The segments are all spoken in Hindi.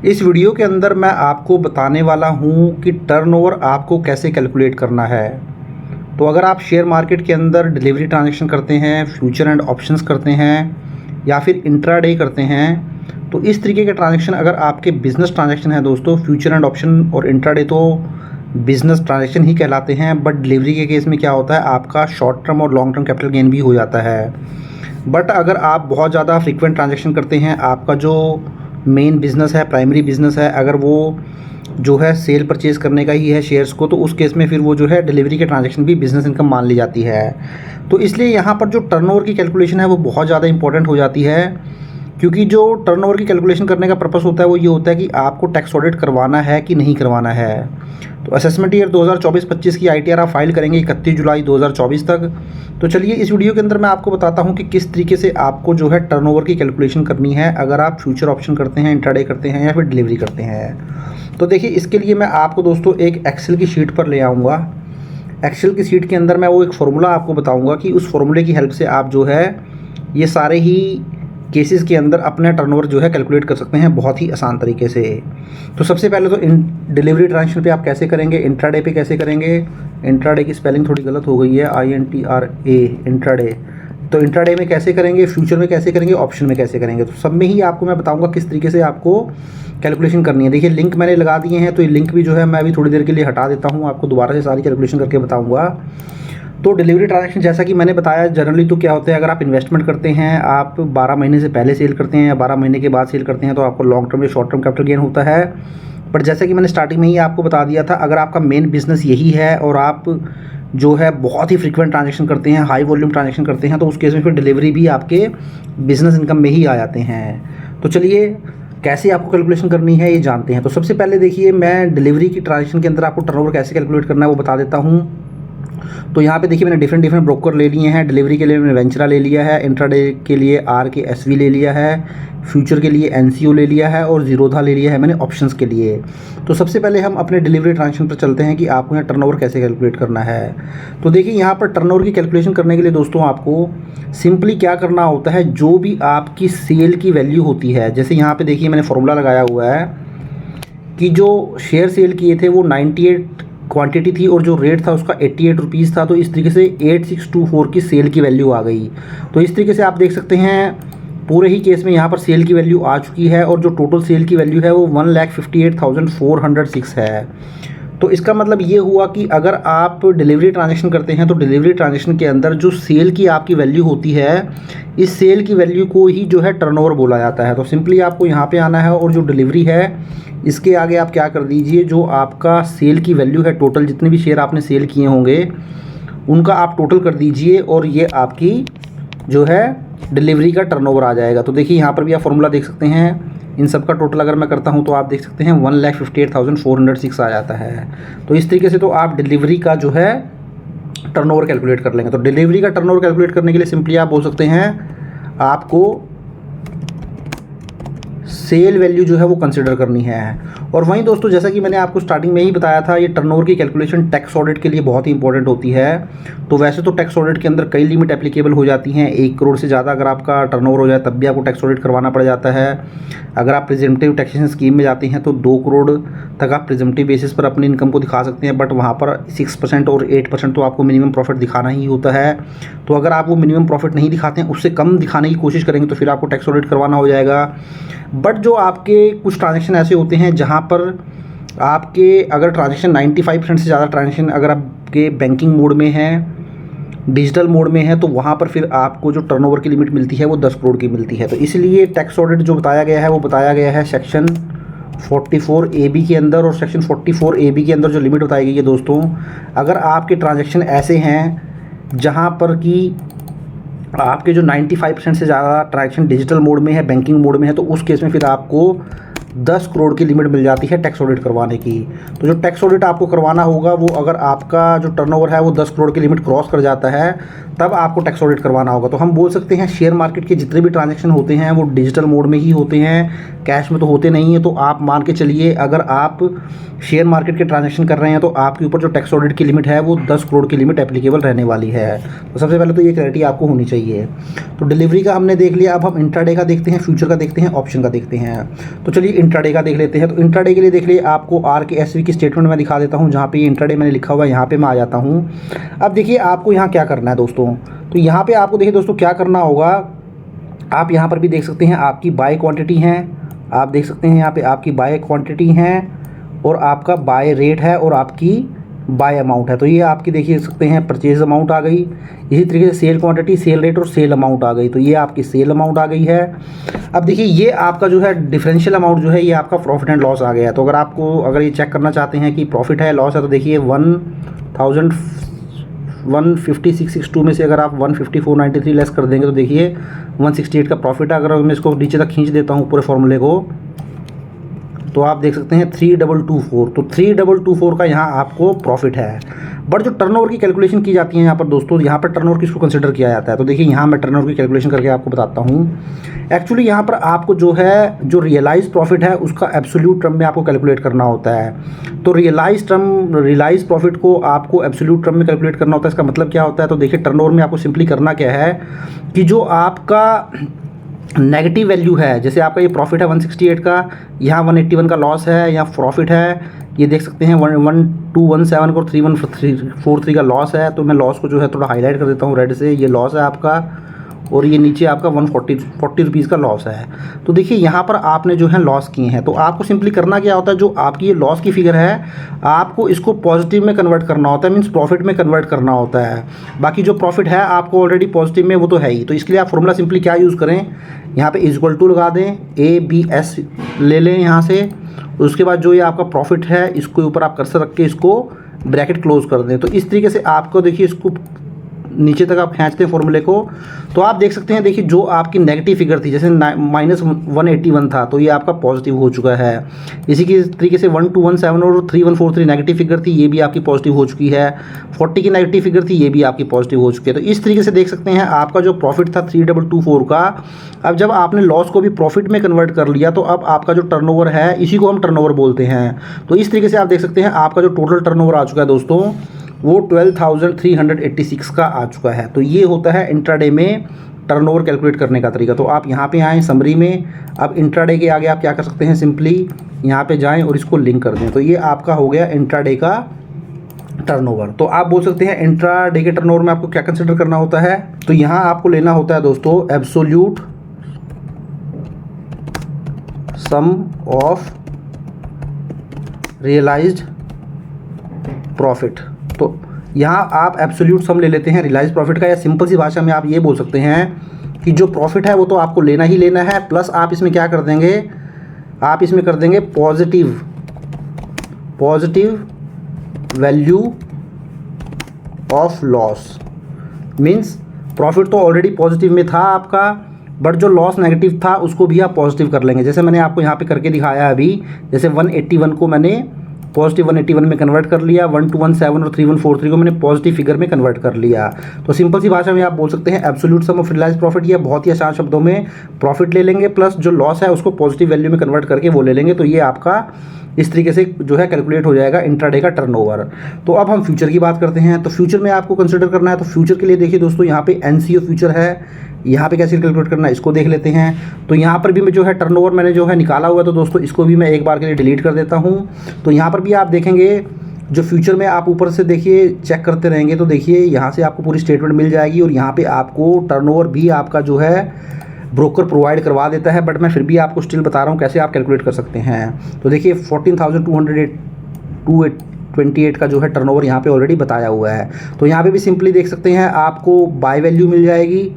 इस वीडियो के अंदर मैं आपको बताने वाला हूं कि टर्नओवर आपको कैसे कैलकुलेट करना है। तो अगर आप शेयर मार्केट के अंदर डिलीवरी ट्रांजैक्शन करते हैं, फ्यूचर एंड ऑप्शंस करते हैं या फिर इंट्राडे करते हैं, तो इस तरीके के ट्रांजैक्शन अगर आपके बिजनेस ट्रांजैक्शन है दोस्तों, फ्यूचर एंड ऑप्शन और इंट्राडे तो बिजनेस ट्रांजैक्शन ही कहलाते हैं। बट डिलीवरी के केस में क्या होता है, आपका शॉर्ट टर्म और लॉन्ग टर्म कैपिटल गेन भी हो जाता है। बट अगर आप बहुत ज़्यादा फ्रीक्वेंट ट्रांजैक्शन करते हैं, आपका जो मेन बिज़नेस है, प्राइमरी बिज़नेस है, अगर वो जो है सेल परचेज़ करने का ही है शेयर्स को, तो उस केस में फिर वो जो है डिलीवरी के ट्रांजैक्शन भी बिज़नेस इनकम मान ली जाती है। तो इसलिए यहाँ पर जो टर्नओवर की कैलकुलेशन है वो बहुत ज़्यादा इंपॉर्टेंट हो जाती है, क्योंकि जो टर्नओवर की कैलकुलेशन करने का पर्पस होता है वो ये होता है कि आपको टैक्स ऑडिट करवाना है कि नहीं करवाना है। तो असेसमेंट ईयर 2024-25 की ITR आप फाइल करेंगे 31 जुलाई 2024 तक। तो चलिए इस वीडियो के अंदर मैं आपको बताता हूं कि किस तरीके से आपको जो है टर्नओवर की कैलकुलेशन करनी है, अगर आप फ्यूचर ऑप्शन करते हैं, इंट्राडे करते हैं या फिर डिलीवरी करते हैं। तो देखिए, इसके लिए मैं आपको दोस्तों एक एक्सेल की शीट पर ले आऊँगा। एक्सेल की शीट के अंदर मैं वो एक फ़ॉर्मूला आपको बताऊँगा कि उस फॉर्मूले की हेल्प से आप जो है ये सारे ही केसेस के अंदर अपना टर्नओवर जो है कैलकुलेट कर सकते हैं बहुत ही आसान तरीके से। तो सबसे पहले तो डिलीवरी ट्रांजैक्शन पे आप कैसे करेंगे, इंट्राडे पे कैसे करेंगे। इंट्राडे की स्पेलिंग थोड़ी गलत हो गई है, INTRA इंट्राडे। तो इंट्राडे में कैसे करेंगे, फ्यूचर में कैसे करेंगे, ऑप्शन में कैसे करेंगे, तो सब में ही आपको मैं बताऊंगा किस तरीके से आपको कैलकुलेशन करनी है। देखिए, लिंक मैंने लगा दिए हैं, तो ये लिंक भी जो है मैं अभी थोड़ी देर के लिए हटा देता हूँ, आपको दोबारा से सारी कैलकुलेशन करके बताऊँगा। तो डिलीवरी ट्रांजैक्शन जैसा कि मैंने बताया, जनरली तो क्या होता है, अगर आप इन्वेस्टमेंट करते हैं, आप 12 महीने से पहले सेल करते हैं या 12 महीने के बाद सेल करते हैं, तो आपको लॉन्ग टर्म या शॉर्ट टर्म कैपिटल गेन होता है। बट जैसा कि मैंने स्टार्टिंग में ही आपको बता दिया था, अगर आपका मेन बिजनेस यही है और आप जो है बहुत ही फ्रीक्वेंट ट्रांजैक्शन करते हैं, हाई वॉल्यूम ट्रांजैक्शन करते हैं, तो उस केस में फिर डिलीवरी भी आपके बिजनेस इनकम में ही आ जाते हैं। तो चलिए कैसे आपको कैलकुलेशन करनी है ये जानते हैं। तो सबसे पहले देखिए, मैं डिलीवरी की ट्रांजैक्शन के अंदर आपको टर्नओवर कैसे कैलकुलेट करना है वो बता देता हूँ। तो यहाँ पे देखिए, मैंने डिफरेंट ब्रोकर ले लिए हैं। डिलीवरी के लिए मैंने वेंचरा ले लिया है, इंट्राडे के लिए RKSV ले लिया है, फ्यूचर के लिए NCO ले लिया है और जीरोधा ले लिया है मैंने ऑप्शंस के लिए। तो सबसे पहले हम अपने डिलीवरी ट्रांजैक्शन पर चलते हैं कि आपको यहाँ टर्नओवर कैसे कैलकुलेट करना है। तो देखिए, यहाँ पर टर्नओवर की कैलकुलेशन करने के लिए दोस्तों आपको सिंपली क्या करना होता है, जो भी आपकी सेल की वैल्यू होती है, जैसे यहाँ पर देखिए मैंने फॉर्मूला लगाया हुआ है कि जो शेयर सेल किए थे वो 98 क्वांटिटी थी और जो रेट था उसका 88 रुपीज़ था। तो इस तरीके से 8624 की सेल की वैल्यू आ गई। तो इस तरीके से आप देख सकते हैं पूरे ही केस में यहाँ पर सेल की वैल्यू आ चुकी है और जो टोटल सेल की वैल्यू है वो 1,58,406 है। तो इसका मतलब ये हुआ कि अगर आप डिलीवरी ट्रांजैक्शन करते हैं तो डिलीवरी ट्रांजैक्शन के अंदर जो सेल की आपकी वैल्यू होती है, इस सेल की वैल्यू को ही जो है टर्नओवर बोला जाता है। तो सिंपली आपको यहाँ पे आना है और जो डिलीवरी है इसके आगे आप क्या कर दीजिए, जो आपका सेल की वैल्यू है, टोटल जितने भी शेयर आपने सेल किए होंगे उनका आप टोटल कर दीजिए और ये आपकी जो है डिलीवरी का टर्नओवर आ जाएगा। तो देखिए, यहाँ पर भी आप फॉर्मूला देख सकते हैं, इन सब का टोटल अगर मैं करता हूँ तो आप देख सकते हैं 1,58,406 आ जाता है। तो इस तरीके से तो आप डिलीवरी का जो है टर्नओवर कैलकुलेट कर लेंगे। तो डिलीवरी का टर्नओवर कैलकुलेट करने के लिए सिंपली आप बोल सकते हैं आपको सेल वैल्यू जो है वो कंसिडर करनी है। और वहीं दोस्तों, जैसा कि मैंने आपको स्टार्टिंग में ही बताया था, ये टर्नओवर की कैलकुलेशन टैक्स ऑडिट के लिए बहुत ही इंपॉर्टेंट होती है। तो वैसे तो टैक्स ऑडिट के अंदर कई लिमिट एप्लीकेबल हो जाती हैं, 1 करोड़ से ज़्यादा अगर आपका टर्नओवर हो जाए तब भी आपको टैक्स ऑडिट करवाना पड़ जाता है। अगर आप प्रिजम्पटिव टैक्सेशन स्कीम में जाते हैं तो 2 करोड़ तक आप प्रिजम्पटिव बेसिस पर अपनी इनकम को दिखा सकते हैं, बट वहाँ पर 6% और 8% तो आपको मिनिमम प्रॉफिट दिखाना ही होता है। तो अगर आप वो मिनिमम प्रॉफिट नहीं दिखाते हैं, उससे कम दिखाने की कोशिश करेंगे तो फिर आपको टैक्स ऑडिट करवाना हो जाएगा। बट जो आपके कुछ ट्रांजैक्शन ऐसे होते हैं जहाँ पर आपके अगर ट्रांजैक्शन 95% से ज़्यादा ट्रांजैक्शन अगर आपके बैंकिंग मोड में है, डिजिटल मोड में है, तो वहाँ पर फिर आपको जो टर्नओवर की लिमिट मिलती है वो 10 करोड़ की मिलती है। तो इसलिए टैक्स ऑडिट जो बताया गया है वो बताया गया है सेक्शन 44AB के अंदर, और सेक्शन 44AB के अंदर जो लिमिट बताई गई है दोस्तों, अगर आपके ट्रांजैक्शन ऐसे हैं जहाँ पर कि आपके जो 95% से ज़्यादा ट्रांजैक्शन डिजिटल मोड में है, बैंकिंग मोड में है, तो उस केस में फिर आपको 10 करोड़ की लिमिट मिल जाती है टैक्स ऑडिट करवाने की। तो जो टैक्स ऑडिट आपको करवाना होगा वो अगर आपका जो टर्नओवर है वो 10 करोड़ की लिमिट क्रॉस कर जाता है तब आपको टैक्स ऑडिट करवाना होगा। तो हम बोल सकते हैं शेयर मार्केट के जितने भी ट्रांजैक्शन होते हैं वो डिजिटल मोड में ही होते हैं, कैश में तो होते नहीं हैं। तो आप मान के चलिए, अगर आप शेयर मार्केट के ट्रांजैक्शन कर रहे हैं तो आपके ऊपर जो टैक्स ऑडिट की लिमिट है वो 10 करोड़ की लिमिट एप्लीकेबल रहने वाली है। तो सबसे पहले तो ये क्लैरिटी आपको होनी चाहिए। तो डिलीवरी का हमने देख लिया, अब हम इंट्राडे का देखते हैं, फ्यूचर का देखते हैं, ऑप्शन का देखते हैं। तो चलिए इंट्राडे का देख लेते हैं। तो इंट्राडे के लिए देख लिए आपको RKSV की स्टेटमेंट मैं दिखा देता हूँ, जहाँ पे ये इंट्राडे मैंने लिखा हुआ है, यहाँ पे मैं आ जाता हूँ। अब देखिए आपको यहाँ क्या करना है दोस्तों, तो यहाँ पे आपको देखिए दोस्तों क्या करना होगा, आप यहाँ पर भी देख सकते हैं आपकी बाय क्वांटिटी हैं, आप देख सकते हैं यहाँ पे आपकी बाय क्वांटिटी हैं और आपका बाय रेट है और आपकी बाय अमाउंट है। तो ये आपकी देखिए सकते हैं परचेज अमाउंट आ गई, इसी तरीके से सेल क्वांटिटी, सेल रेट और सेल अमाउंट आ गई। तो ये आपकी सेल अमाउंट आ गई है। अब देखिए ये आपका जो है डिफरेंशियल अमाउंट जो है ये आपका प्रॉफिट एंड लॉस आ गया है। तो अगर आपको अगर ये चेक करना चाहते हैं कि प्रॉफिट है लॉस है, तो देखिए 156,62 में से अगर आप 154.93 लेस कर देंगे तो देखिए 168 का प्रॉफिट है। अगर मैं इसको नीचे तक खींच देता हूँ पूरे फॉर्मूले को, तो आप देख सकते हैं 3224, तो 3224 का यहाँ आपको प्रॉफिट है। बट जो टर्नओवर की कैलकुलेशन की जाती है यहाँ पर दोस्तों, यहाँ पर टर्नओवर किसको कंसिडर किया जाता है, तो देखिए यहाँ मैं टर्नओवर की कैलकुलेशन करके आपको बताता हूँ। एक्चुअली यहाँ पर आपको जो है जो रियलाइज प्रॉफिट है उसका एब्सोल्यूट टर्म में आपको कैलकुलेट करना होता है। तो रियलाइज प्रॉफिट को आपको एब्सोल्यूट टर्म में कैलकुलेट करना होता है। इसका मतलब क्या होता है, तो देखिए टर्नओवर में आपको सिंपली करना क्या है कि जो आपका नेगेटिव वैल्यू है, जैसे आपका ये प्रॉफिट है 168 का, यहाँ 181 का लॉस है, यहाँ प्रॉफिट है, ये देख सकते हैं 1217 को 3143 का लॉस है। तो मैं लॉस को जो है थोड़ा हाईलाइट कर देता हूँ रेड से, ये लॉस है आपका, और ये नीचे आपका 140 रुपीज़ का लॉस है। तो देखिए यहाँ पर आपने जो है लॉस किए हैं, तो आपको सिंपली करना क्या होता है, जो आपकी ये लॉस की फिगर है आपको इसको पॉजिटिव में कन्वर्ट करना होता है, मीन्स प्रॉफिट में कन्वर्ट करना होता है। बाकी जो प्रॉफिट है आपको ऑलरेडी पॉजिटिव में वो तो है ही। तो इसलिए आप फॉर्मूला सिंपली क्या यूज़ करें, यहाँ पे इक्वल टू लगा दें, ABS ले लें यहाँ से, उसके बाद जो ये आपका प्रॉफिट है इसके ऊपर आप कर्सर रख के इसको ब्रैकेट क्लोज कर दें। तो इस तरीके से आपको देखिए इसको नीचे तक आप खींचते हैं फॉर्मूले को, तो आप देख सकते हैं देखिए जो आपकी नेगेटिव फिगर थी, जैसे -181 था, तो ये आपका पॉजिटिव हो चुका है। इसी की तरीके से 1217 और 3143 नेगेटिव फिगर थी, ये भी आपकी पॉजिटिव हो चुकी है। 40 की नेगेटिव फिगर थी, ये भी आपकी पॉजिटिव हो चुकी है। तो इस तरीके से देख सकते हैं आपका जो प्रॉफिट था 3224 का, अब जब आपने लॉस को भी प्रॉफिट में कन्वर्ट कर लिया, तो अब आपका जो टर्नओवर है इसी को हम टर्नओवर बोलते हैं। तो इस तरीके से आप देख सकते हैं आपका जो टोटल टर्नओवर आ चुका है दोस्तों, वो 12,386 का आ चुका है। तो ये होता है इंट्राडे में टर्नओवर कैलकुलेट करने का तरीका। तो आप यहाँ पे आएँ समरी में, अब इंट्राडे के आगे आप क्या कर सकते हैं, सिंपली यहाँ पे जाएं और इसको लिंक कर दें। तो ये आपका हो गया इंट्राडे का टर्नओवर। तो आप बोल सकते हैं इंट्राडे के टर्नओवर में आपको क्या कंसिडर करना होता है, तो यहाँ आपको लेना होता है दोस्तों absolute sum of realised profit. तो यहाँ आप एब्सोल्यूट सम ले लेते हैं रियलाइज प्रॉफिट का, या सिंपल सी भाषा में आप ये बोल सकते हैं कि जो प्रॉफिट है वो तो आपको लेना ही लेना है, प्लस आप इसमें क्या कर देंगे, आप इसमें कर देंगे positive value of loss. Means profit तो ऑलरेडी पॉजिटिव में था आपका, बट जो लॉस नेगेटिव था उसको भी आप पॉजिटिव कर लेंगे। जैसे मैंने आपको यहाँ पे करके दिखाया अभी, जैसे 181 को मैंने पॉजिटिव 181 में कन्वर्ट कर लिया, 1217 और 3143 को मैंने पॉजिटिव फिगर में कन्वर्ट कर लिया। तो सिंपल सी भाषा में आप बोल सकते हैं absolute sum of realised profit, या बहुत ही आसान शब्दों में प्रॉफिट ले लेंगे प्लस जो लॉस है उसको पॉजिटिव वैल्यू में कन्वर्ट करके वो ले लेंगे। तो ये आपका इस तरीके से जो है कैलकुलेट हो जाएगा इंट्राडे का टर्नओवर। तो अब हम फ्यूचर की बात करते हैं। तो फ्यूचर में आपको कंसिडर करना है, तो फ्यूचर के लिए देखिए दोस्तों यहाँ पे NCO फ्यूचर है, यहाँ पे कैसे कैलकुलेट करना है इसको देख लेते हैं। तो यहाँ पर भी मैं जो है टर्नओवर मैंने जो है निकाला हुआ है, तो दोस्तों इसको भी मैं एक बार के लिए डिलीट कर देता हूँ। तो यहाँ पर भी आप देखेंगे जो फ्यूचर में आप ऊपर से देखिए चेक करते रहेंगे, तो देखिए यहाँ से आपको पूरी स्टेटमेंट मिल जाएगी, और यहाँ पे आपको टर्नओवर भी आपका जो है ब्रोकर प्रोवाइड करवा देता है, बट मैं फिर भी आपको स्टिल बता रहा हूँ कैसे आप कैलकुलेट कर सकते हैं। तो देखिए 14,228 का जो है टर्नओवर यहाँ पे ऑलरेडी बताया हुआ है। तो यहाँ पे भी सिंपली देख सकते हैं आपको बाय वैल्यू मिल जाएगी,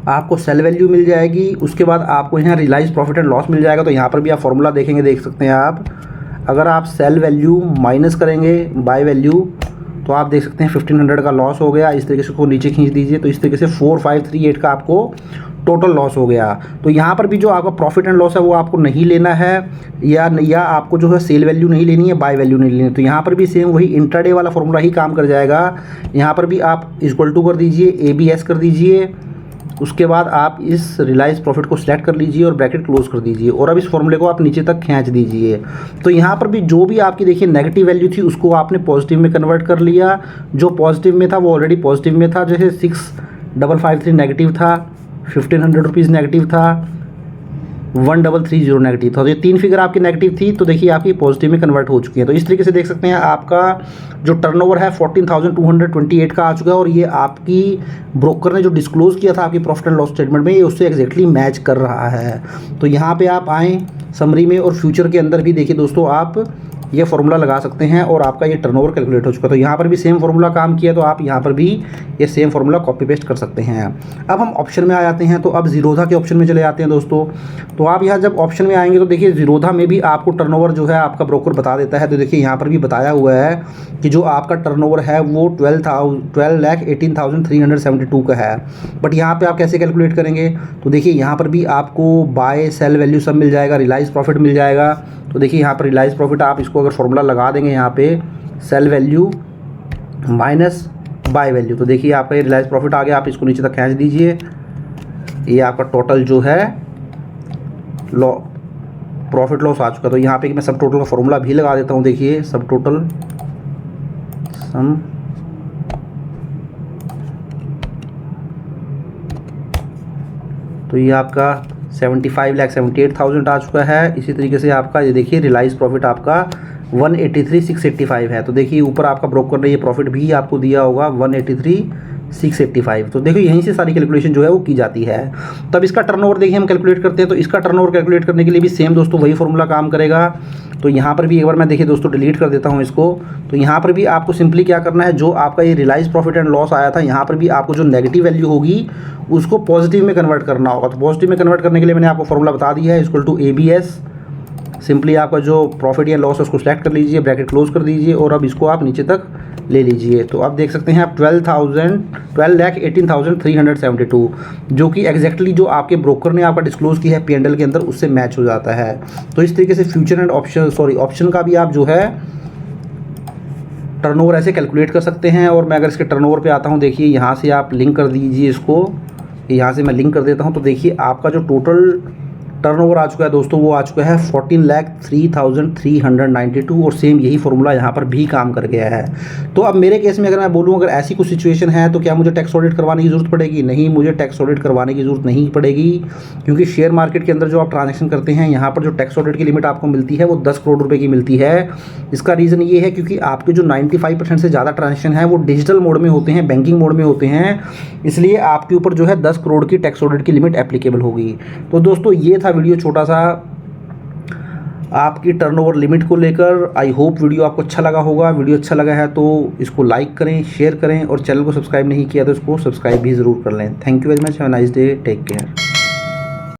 आपको सेल वैल्यू मिल जाएगी, उसके बाद आपको यहाँ रियलाइज प्रॉफिट एंड लॉस मिल जाएगा। तो यहाँ पर भी आप फॉर्मूला देखेंगे, देख सकते हैं आप, अगर आप सेल वैल्यू माइनस करेंगे बाय वैल्यू, तो आप देख सकते हैं 1500 का लॉस हो गया। इस तरीके से को नीचे खींच दीजिए, तो इस तरीके से 4538 का आपको टोटल लॉस हो गया। तो यहाँ पर भी जो आपका प्रॉफिट एंड लॉस है वो आपको नहीं लेना है, या आपको जो है सेल वैल्यू नहीं लेनी है, बाय वैल्यू नहीं लेनी है। तो यहाँ पर भी सेम वही इंट्राडे वाला फॉर्मूला ही काम कर जाएगा। यहाँ पर भी आप इक्वल टू कर दीजिए, ABS कर दीजिए, उसके बाद आप इस रियलाइज प्रॉफिट को सिलेक्ट कर लीजिए और ब्रैकेट क्लोज कर दीजिए, और अब इस फॉर्मूले को आप नीचे तक खींच दीजिए। तो यहाँ पर भी जो भी आपकी देखिए नेगेटिव वैल्यू थी उसको आपने पॉजिटिव में कन्वर्ट कर लिया, जो पॉजिटिव में था वो ऑलरेडी पॉजिटिव में था। जैसे 6553 नेगेटिव था, 1500 रुपीज़ नेगेटिव था, 1330 नेगेटिव था। तो ये 3 फिगर आपकी नेगेटिव थी, तो देखिए आपकी पॉजिटिव में कन्वर्ट हो चुकी है। तो इस तरीके से देख सकते हैं आपका जो टर्नओवर है 14,228 का आ चुका है, और ये आपकी ब्रोकर ने जो डिस्क्लोज़ किया था आपकी प्रॉफिट एंड लॉस स्टेटमेंट में, ये उससे एग्जैक्टली मैच कर रहा है। तो यहाँ पे आप आएँ समरी में, और फ्यूचर के अंदर भी देखिए दोस्तों आप ये फार्मूला लगा सकते हैं और आपका ये टर्नओवर कैलकुलेट हो चुका है। तो यहाँ पर भी सेम फार्मूला काम किया, तो आप यहाँ पर भी ये सेम फार्मूला कॉपी पेस्ट कर सकते हैं। अब हम ऑप्शन में आ जाते हैं, तो अब ज़ीरोधा के ऑप्शन में चले जाते हैं दोस्तों। तो आप यहाँ जब ऑप्शन में आएंगे तो देखिए ज़ीरोधा में भी आपको टर्नओवर जो है आपका ब्रोकर बता देता है। तो देखिए यहाँ पर भी बताया हुआ है कि जो आपका टर्नओवर है वो 12,18,372 का है। बट यहाँ पर आप कैसे कैलकुलेट करेंगे, तो देखिए यहाँ पर भी आपको बाय सेल वैल्यू सब मिल जाएगा, रियलाइज प्रॉफिट मिल जाएगा। तो देखिए यहाँ पर रियलाइज प्रॉफिट आप इसको अगर फॉर्मूला लगा देंगे यहाँ पे sell value minus buy value, तो देखिए आपका ये रियलाइज प्रॉफिट आ गया। आप इसको नीचे तक खींच दीजिए, ये आपका टोटल जो है प्रॉफिट लॉस आ चुका। तो यहाँ पे मैं सब टोटल का फॉर्मूला भी लगा देता हूँ। देखिए सब टोटल सम तो ये आपका 75,78,000 आ चुका है। इसी तरीके से आपका ये देखिए रियलाइज प्रॉफिट आपका 183,685 है। तो देखिए ऊपर आपका ब्रोकर ने ये प्रॉफिट भी आपको दिया होगा 183,685। तो देखिए यहीं से सारी कैलकुलेशन जो है वो की जाती है। तब इसका टर्नओवर देखिए हम कैलकुलेट करते हैं। तो इसका टर्नओवर कैलकुलेट करने के लिए भी सेम दोस्तों वही फॉर्मूला काम करेगा। तो यहाँ पर भी एक बार मैं देखिए दोस्तों डिलीट कर देता हूँ इसको। तो यहाँ पर भी आपको सिंपली क्या करना है, जो आपका ये रियलाइज प्रॉफिट एंड लॉस आया था, यहाँ पर भी आपको जो नेगेटिव वैल्यू होगी उसको पॉजिटिव में कन्वर्ट करना होगा। तो पॉजिटिव में कन्वर्ट करने के लिए मैंने आपको फॉर्मूला बता दिया है, इक्वल टू ABS। सिंपली आपका जो प्रॉफिट या लॉस है उसको सेलेक्ट कर लीजिए, ब्रैकेट क्लोज कर दीजिए, और अब इसको आप नीचे तक ले लीजिए। तो आप देख सकते हैं आप 12,18,372 जो कि एग्जैक्टली जो आपके ब्रोकर ने आपका डिस्क्लोज किया है P&L के अंदर उससे मैच हो जाता है। तो इस तरीके से फ्यूचर एंड ऑप्शन का भी आप जो है टर्नओवर ऐसे कैलकुलेट कर सकते हैं। और मैं अगर इसके टर्नओवर पे आता हूँ, देखिए यहाँ से आप लिंक कर दीजिए इसको, यहाँ से मैं लिंक कर देता हूँ। तो देखिए आपका जो टोटल टर्नओवर आ चुका है दोस्तों वो आ चुका है 14,03,392, और सेम यही फॉर्मूला यहाँ पर भी काम कर गया है। तो अब मेरे केस में अगर मैं बोलूँ, अगर ऐसी कुछ सिचुएशन है तो क्या मुझे टैक्स ऑडिट करवाने की ज़रूरत पड़ेगी? नहीं, मुझे टैक्स ऑडिट करवाने की ज़रूरत नहीं पड़ेगी, क्योंकि शेयर मार्केट के अंदर जो आप ट्रांजेक्शन करते हैं यहाँ पर जो टैक्स ऑडिट की लिमिट आपको मिलती है वो 10 करोड़ रुपये की मिलती है। इसका रीज़न ये है क्योंकि आपके जो 95% से ज़्यादा ट्रांजेक्शन है वो डिजिटल मोड में होते हैं, बैंकिंग मोड में होते हैं, इसलिए आपके ऊपर जो है 10 करोड़ की टैक्स ऑडिट की लिमिट एप्लीकेबल होगी। तो दोस्तों ये था वीडियो छोटा सा आपकी टर्नओवर लिमिट को लेकर। आई होप वीडियो आपको अच्छा लगा होगा। वीडियो अच्छा लगा है तो इसको लाइक करें, शेयर करें, और चैनल को सब्सक्राइब नहीं किया तो इसको सब्सक्राइब भी ज़रूर कर लें। Thank you very much, have a nice day, take care.